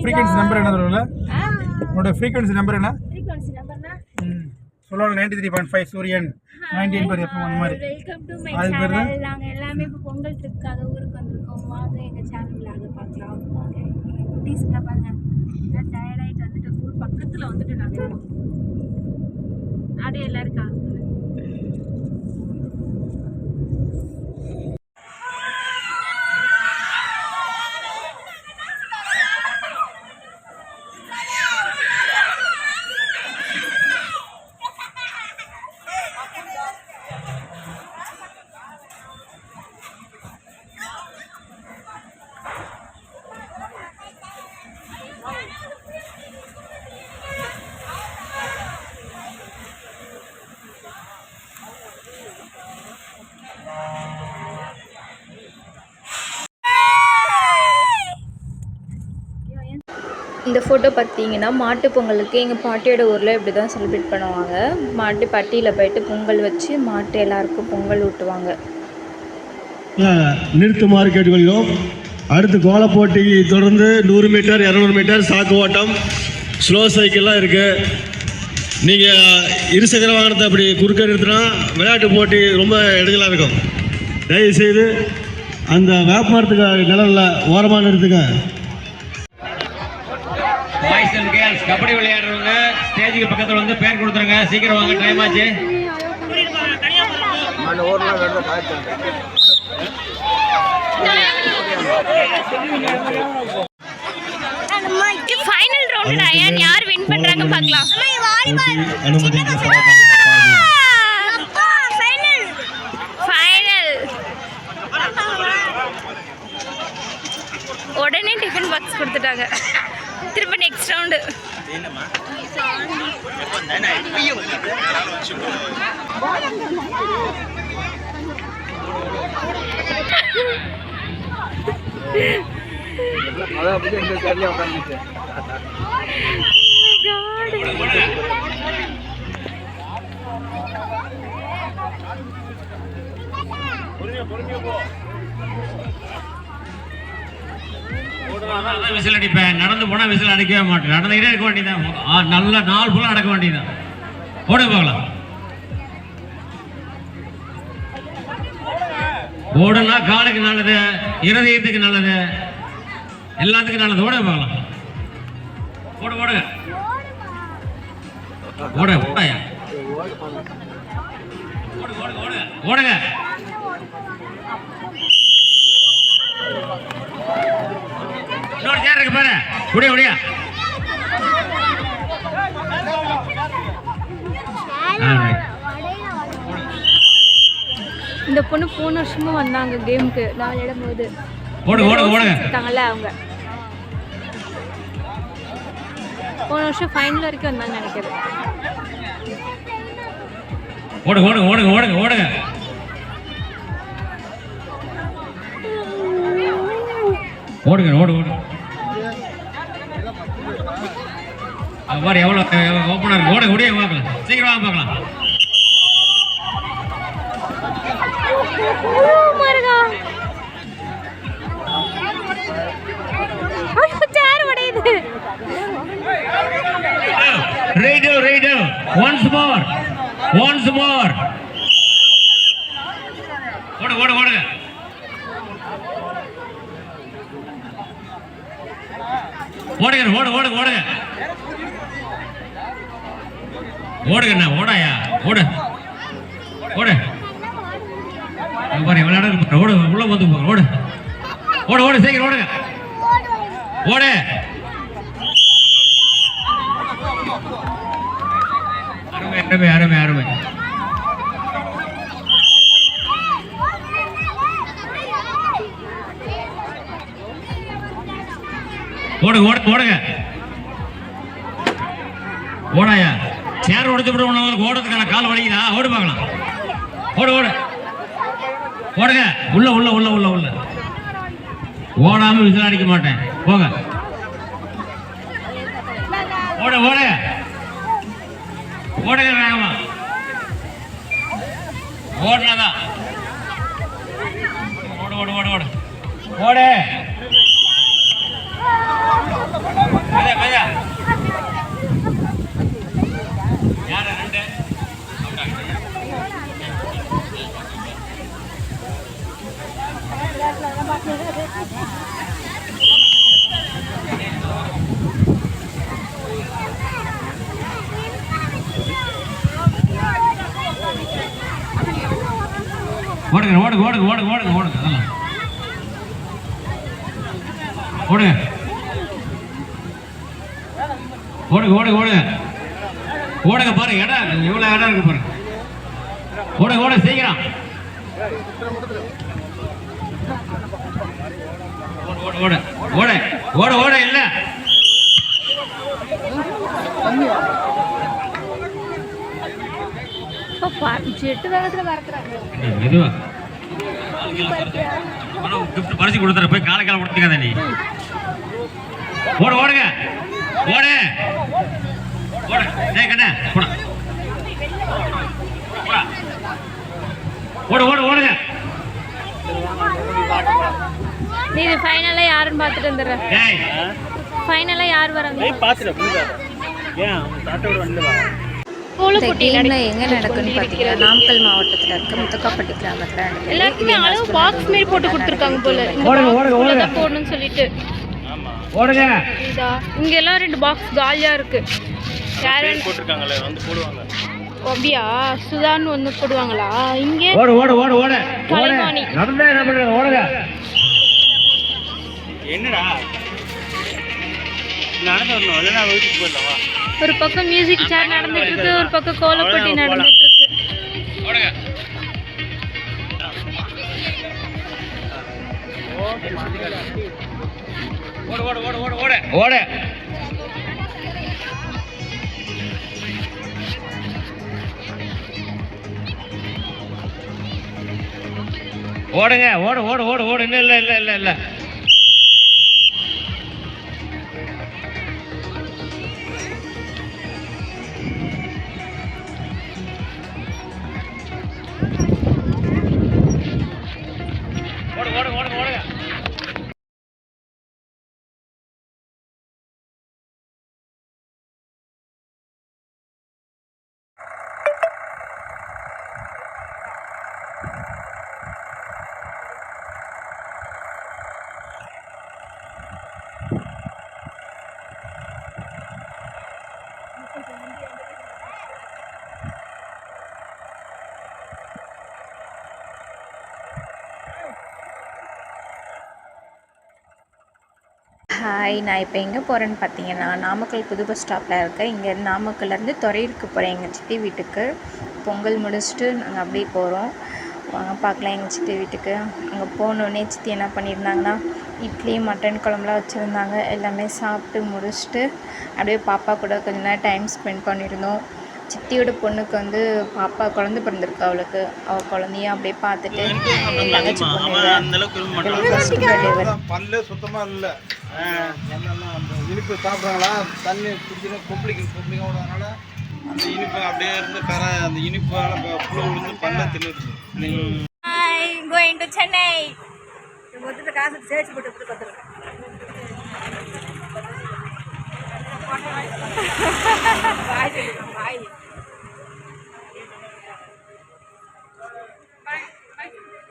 Frequency number என்ன தெரியல உங்களோட ஃப்ரீக்வன்சி நம்பர் என்ன சொல்லுவாங்க 93.5 சூரியன் 19 பேர் எப்போ அந்த மாதிரி வெல்கம் டு மை சேனல். நாங்க எல்லாமே இப்போ பொங்கல் ட்ரிப்காக ஊருக்கு வந்திருக்கோம். வாங்க எங்க சேனல்ல பார்க்கலாம். ஓகே குட்டீஸ்ல பாருங்க நான் டயர்ட் ஆயிட்டு வந்துட்டு ஊர் பக்கத்துல வந்துட்டு நாங்க அப்படியே எல்லாரும் இருக்காங்க. இந்த ஃபோட்டோ பார்த்தீங்கன்னா மாட்டு பொங்கலுக்கு எங்கள் பாட்டியோட ஊரில் இப்படி தான் செலிப்ரேட் பண்ணுவாங்க. மாட்டு பட்டியில் போயிட்டு பொங்கல் வச்சு மாட்டு எல்லாருக்கும் பொங்கல் ஊட்டுவாங்க. நிறுத்துமாறு கேட்டுக்கொள்கிறோம். அடுத்து கோல போட்டி தொடர்ந்து 100 மீட்டர் 200 மீட்டர் சாக்கு ஓட்டம் ஸ்லோ சைக்கிள்லாம் இருக்குது. நீங்கள் இருசக்கர வாகனத்தை அப்படி குறுக்க நிறுத்தினா விளையாட்டு போட்டி ரொம்ப இடைஞ்சலாக இருக்கும். தயவுசெய்து அந்த வேப்பமரத்துக்கு நிழலில் ஓரமாக நிறுத்துங்க. பாய்ஸ் அண்ட் கேர்ள்ஸ் கபடி விளையாடுறவங்க ஸ்டேஜுக்கு பக்கத்தில் வந்து பேர் கொடுத்துருங்க. சீக்கிரம் வாங்க, டைம் ஆச்சு. ஃபைனல் ரவுண்ட் அயன் யார் வின் பண்றாங்க பார்க்கலாம். ஃபைனல் உடனே டிஃபன் பாக்ஸ் கொடுத்துட்டாங்க. திரும்ப நெக்ஸ்ட் ரவுண்டு. விசில் அடிப்பேன். நடந்து போனா விசில் அடிக்கவே மாட்டேன். நடந்துகிட்டே இருக்க வேண்டியதான். நல்ல நாள் ஃபுல்லா நடக்க வேண்டியதான். ஓட போகலாம். ஓடுனா காலுக்கு நல்லது, இருதயத்துக்கு நல்லது, எல்லாத்துக்கும் நல்லது. ஓட போகலாம். ஓட ஓடுங்க ஓட ஓடாயா ஓடுங்க. இன்னொரு சேர் இருக்கு பாரு. முடியா முடியா. இந்த பொண்ணு போன வருஷமும் வந்தாங்க கேமுக்கு நான் விளையாடும் போது. அவங்க போன வருஷம் ஃபைனல் வரைக்கும் வந்தாங்க நினைக்கிறேன். ஓடுங்க ஓடுங்க ஓடுங்க ஓடுங்க ஓடுங்க ஓடுங்க ஓடு ஓடு. பாரு எவ்வளோ ஓப்பனாக இருக்கு. ஓடுங்க ஓடியே பார்க்கலாம். சீக்கிரம் வாங்க பார்க்கலாம். Redo. Once more. ஓடுங்க ஓடுங்க. ஓடுங்கண்ணா ஓடாயா ஓடு ஓடு. பாரு விளையாட ஓடு உள்ள வந்து போங்க. ஓடு ஓடு ஓடு சீக்கிரம் ஓடுங்க ஓடு. அருமை அருமை அருமை. ஓடுங்க ஓடுங்க ஓடாயா. சேர் உடைச்சு விட ஓடுறதுக்கான கால் வலிக்குதா? ஓடு பார்க்கலாம். ஓடு ஓடு ஓடுங்க. உள்ள உள்ள உள்ள உள்ள உள்ள ஓடாம விசில் அடிக்க மாட்டேன். போங்க ஓடு ஓடு ஓடுங்க வேகமா. ஓடுனாதான் ஓடு ஓடு ஓடு ஓடு ஓடு யார் ரெண்டு ஓடுங்க ஓடுங்க ஓடுங்க ஓடுங்க ஓடுங்க ஓடுங்க அதெல்லாம் ஓடுங்க ஓடுங்க ஓடுங்க ஓடுங்க ஓடுங்க பாருங்க இடம் எவ்வளோ இடம் இருக்கு பாருங்க ஓடுங்க ஓடுங்க சீக்கிரம் ஓடு ஓடு ஓடு ஓடு ஓட இல்லை ஜெட்டு வேகத்துல பறக்குறாங்க. மெதுவா கிஃப்ட் பரிசு கொடுத்துற போய் காலை காலை கொடுத்துக்காத நீ ஓடு ஓடுங்க ஓடு ஓடு டேய் கண்ணே போடா ஓடு ஓடு ஓடுங்க நீ ஃபைனலா யாருன்னு பார்த்துட்டு வந்துடுறேன். டேய் ஃபைனலா யார் வராங்க இந்த கேமில் எங்கே நடக்குன்னு பார்த்தீங்கன்னா நாமக்கல் மாவட்டத்தில் இருக்க முத்துக்காப்பட்டி கிராமத்தில் நடக்குது. எல்லாருக்குமே அளவு பாக்ஸ் மாரி போட்டு கொடுத்துருக்காங்க போல. ஓடுங்க ஓடுங்க ஓடுங்க போடணும்னு சொல்லிட்டு ஓடுங்க இதா இங்க எல்லாம் 2 பாக்ஸ் காலியா இருக்கு. யாரும் போட்டுருக்காங்களே வந்து போடுவாங்க. அப்படியா சுதான்னு ஒன்று போடுவாங்களா இங்கே? ஓடு ஓடு ஓடு ஓடு கலைவாணி நடந்தே நம்ம ஓடுங்க என்னடா நடந்து வரணும் இல்லைன்னா வீட்டுக்கு போயிடலாமா? ஒரு பக்கம் மியூசிக் சேர் நடந்துட்டு இருக்கு, ஒரு பக்கம் கோலப்பட்டி நடந்துட்டு இருக்கு. ஓடுங்க ஓடு ஓடு ஓடு ஓடு ஓடு ஓடு ஓடுங்க ஓடு ஓடு ஓடு ஓடு இல்லை இல்லை இல்லை இல்லை இல்லை ஓடு ஓடு ஓடு ஓடுங்க ஹாய், நான் இப்போ எங்கே போகிறேன்னு பார்த்தீங்கன்னா நாமக்கல் புது பஸ் ஸ்டாப்பில் இருக்கேன். இங்கே நாமக்கல்லேருந்து துறையூருக்கு போகிறேன் எங்கள் சித்தி வீட்டுக்கு. பொங்கல் முடிச்சுட்டு நாங்கள் அப்படியே போகிறோம். வாங்க பார்க்கலாம் எங்கள் சித்தி வீட்டுக்கு. அங்கே போனோடனே சித்தி என்ன பண்ணியிருந்தாங்கன்னா இட்லி மட்டன் குழம்புலாம் வச்சுருந்தாங்க. எல்லாமே சாப்பிட்டு முடிச்சுட்டு அப்படியே பாப்பா கூட கொஞ்ச நேரம் டைம் ஸ்பெண்ட் பண்ணியிருந்தோம். சித்தியோட பொண்ணுக்கு வந்து பாப்பா குழந்தை பிறந்திருக்கு. அவள் குழந்தையும் அப்படியே பார்த்துட்டு என் தங்கச்சி பொண்ணு ஃபஸ்ட் பர்த்டே பல்ல சுத்தமா இல்லை. அந்த இனிப்பு சாப்பிட்றாங்களா தண்ணி குடிச்சுன்னா கொப்பளிக்கும் விடுறதுனால அந்த இனிப்பு அப்படியே இருந்து அந்த இனிப்பால புழு விழுந்து பல்ல தின்னு. Going to Chennai. காசு சேர்த்து போட்டு பார்த்துருக்கேன்.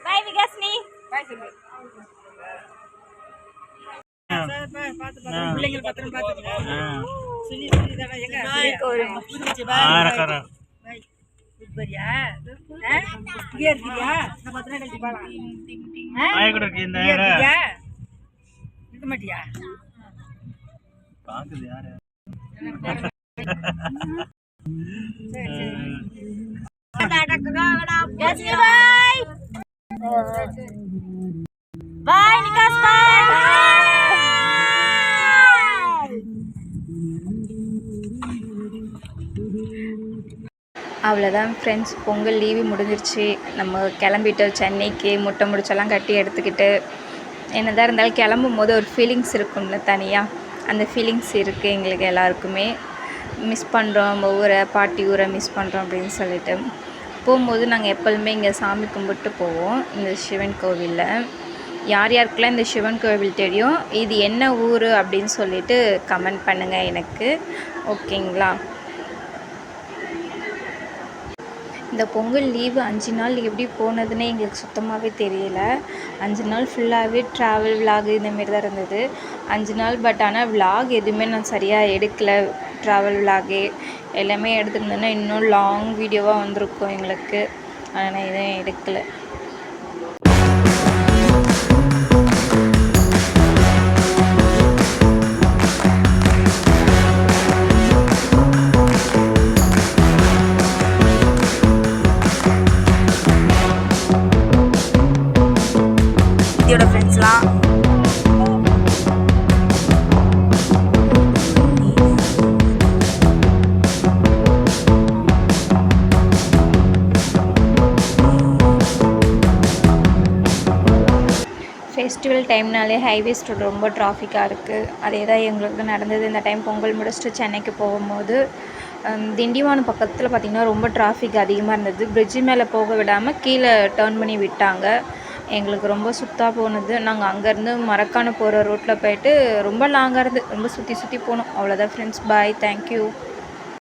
பை விகாஸ்னி. பை சொல்லு. பிள்ளைங்க பத்திரம் பார்த்துக்கோங்க. சுனி தானே எங்க சரியா இங்கே இருக்கியா? நான் 10 நாள் கழிச்சு போகலாம். இருக்க மாட்டியா? பாக்குது யாரு Bye, Nikas. Bye. அவ்வளோதான் ஃப்ரெண்ட்ஸ், பொங்கல் லீவு முடிஞ்சிருச்சு. நம்ம கிளம்பிட்டோம் சென்னைக்கு. முட்டை முடிச்செல்லாம் கட்டி எடுத்துக்கிட்டு. என்னதான் இருந்தாலும் கிளம்பும் போது ஒரு ஃபீலிங்ஸ் இருக்கும்ல தனியாக. அந்த ஃபீலிங்ஸ் இருக்குது எங்களுக்கு எல்லாருக்குமே. மிஸ் பண்ணுறோம் நம்ம ஊரை, பாட்டி ஊரை மிஸ் பண்ணுறோம் அப்படின்னு சொல்லிட்டு. போகும்போது நாங்கள் எப்போதுமே இங்கே சாமி கும்பிட்டு போவோம் இந்த சிவன் கோவிலில். யார் யாருக்கெல்லாம் இந்த சிவன் கோவில் தெரியும், இது என்ன ஊர் அப்படின்னு சொல்லிட்டு கமெண்ட் பண்ணுங்கள் எனக்கு. ஓகேங்களா? இந்த பொங்கல் லீவு 5 நாள் எப்படி போனதுன்னே எங்களுக்கு சுத்தமாகவே தெரியல. 5 நாள் ஃபுல்லாகவே ட்ராவல் விலாக் இந்தமாரி தான் இருந்தது 5 நாள். பட் ஆனால் விலாக் எதுவுமே நான் சரியாக எடுக்கலை. ட்ராவல் விலாகே எல்லாமே எடுத்துருந்தேன்னா இன்னும் லாங் வீடியோவாக வந்திருக்கும் எங்களுக்கு. ஆனால் நான் எதுவும் எடுக்கலை. இதோட ஃப்ரெண்ட்ஸ்லாம் ஃபெஸ்டிவல் டைம்னாலே ஹைவேஸ் ரோடு ரொம்ப டிராஃபிக்காக இருக்குது. அதே தான் எங்களுக்கு நடந்தது இந்த டைம் பொங்கல் முடிச்சுட்டு சென்னைக்கு போகும்போது. திண்டிவனம் பக்கத்தில் பார்த்திங்கன்னா ரொம்ப டிராஃபிக் அதிகமாக இருந்தது. பிரிட்ஜு மேலே போக விடாமல் கீழே டேர்ன் பண்ணி விட்டாங்க. எங்களுக்கு ரொம்ப சுத்தாக போனது. நாங்கள் அங்கேருந்து மரக்காணம் போகிற ரோட்டில் போயிட்டு ரொம்ப லாங்காக இருந்து ரொம்ப சுற்றி சுற்றி போனோம். அவ்வளோதான் ஃப்ரெண்ட்ஸ். பாய். தேங்க்யூ.